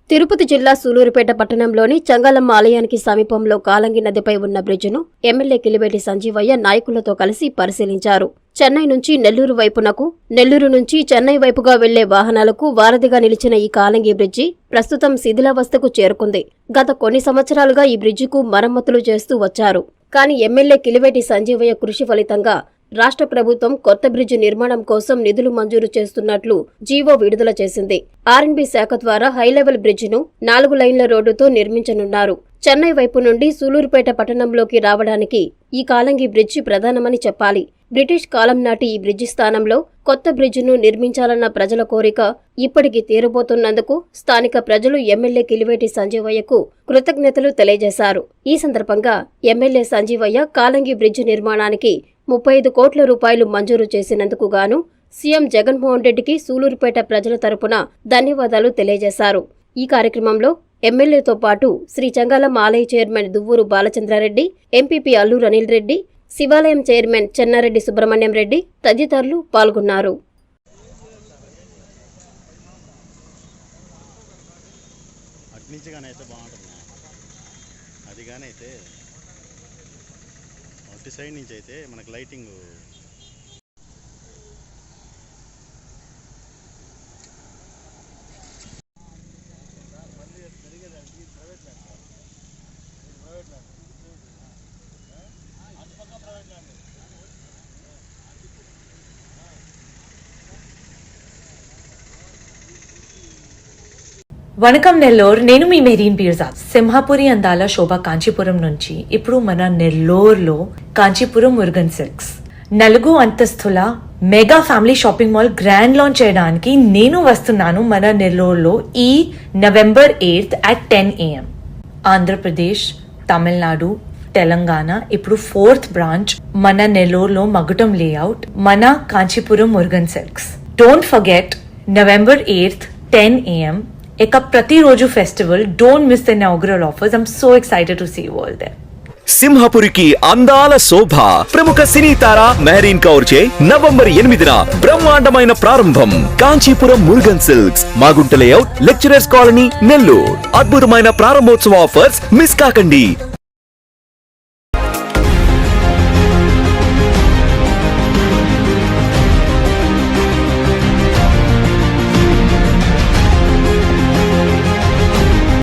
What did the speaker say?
తిరుపతి జిల్లా సూలూరుపేట పట్టణంలోని చంగాళమ్మ ఆలయానికి సమీపంలో కాలంగి నదిపై ఉన్న బ్రిడ్జిను ఎమ్మెల్యే కిలివేటి సంజీవయ్య నాయకులతో కలిసి పరిశీలించారు. చెన్నై నుంచి నెల్లూరు వైపునకు, నెల్లూరు నుంచి చెన్నై వైపుగా వెళ్లే వాహనాలకు వారధిగా నిలిచిన ఈ కాలంగి బ్రిడ్జి ప్రస్తుతం శిథిలావస్థకు చేరుకుంది. గత కొన్ని సంవత్సరాలుగా ఈ బ్రిడ్జికు మరమ్మతులు చేస్తూ వచ్చారు. కానీ ఎమ్మెల్యే కిలివేటి సంజీవయ్య కృషి ఫలితంగా రాష్ట్ర ప్రభుత్వం కొత్త బ్రిడ్జి నిర్మాణం కోసం నిధులు మంజూరు చేస్తున్నట్లు జీవో విడుదల చేసింది. ఆర్ఎండ్బి శాఖ ద్వారా హైలెవెల్ బ్రిడ్జిను 4 లైన్ల రోడ్డుతో నిర్మించనున్నారు. చెన్నై వైపు నుండి సూలూరుపేట పట్టణంలోకి రావడానికి ఈ కాలంగి బ్రిడ్జి ప్రధానమని చెప్పాలి. బ్రిటిష్ కాలం నాటి ఈ బ్రిడ్జి స్థానంలో కొత్త బ్రిడ్జిను నిర్మించాలన్న ప్రజల కోరిక ఇప్పటికి తీరబోతున్నందుకు స్థానిక ప్రజలు ఎమ్మెల్యే కిలివేటి సంజీవయ్యకు కృతజ్ఞతలు తెలియజేశారు. ఈ సందర్భంగా ఎమ్మెల్యే సంజీవయ్య కాలంగి బ్రిడ్జి నిర్మాణానికి 35 కోట్ల రూపాయలు మంజూరు చేసినందుకు గాను సీఎం జగన్మోహన్ రెడ్డికి సూలూరుపేట ప్రజల తరపున ధన్యవాదాలు తెలియజేశారు. ఈ కార్యక్రమంలో ఎమ్మెల్యేతో పాటు శ్రీ చంగాళమ్మ ఆలయ చైర్మన్ దువ్వూరు బాలచంద్రారెడ్డి, ఎంపీపీ అల్లూరు అనిల్ రెడ్డి, శివాలయం చైర్మన్ చెన్నారెడ్డి సుబ్రహ్మణ్యం రెడ్డి తదితరులు పాల్గొన్నారు. సైడ్ నుంచి అయితే మనకు లైటింగ్ వణకం నెల్లూరు, నేను మీ మెరీన్ పీర్జా. సింహాపురి అందాల శోభ కాంచీపురం నుంచి ఇప్పుడు మన నెల్లూరులో కాంచీపురం మురుగన్ సిల్క్స్ 4 అంతస్తుల mega family shopping mall grand launch చేయడానికి నేను వస్తున్నాను మన నెల్లూరులో ఈ November 8th at 10 AM. Andhra Pradesh, Tamil Nadu, Telangana ఇప్పుడు 4th బ్రాంచ్ మన నెల్లూరులో మగుటం లేఅవుట్ మన Kanchipuram Murugan silks. Don't forget November 8th 10 AM. एक प्रतिरोजु festival. Don't miss the inaugural offers. I am so excited to see you all there. సింహపురికి అందాల శోభ ప్రముఖ సినీ తార మెహరీన్ కౌర్ చే నవంబర్ 8న బ్రహ్మాండమైన ప్రారంభం. Kanchipuram Murugan silks, Magunta layout, lecturers colony, Nellore. అద్భుతమైన ప్రారంభోత్సవ ఆఫర్స్ మిస్ కాకండి.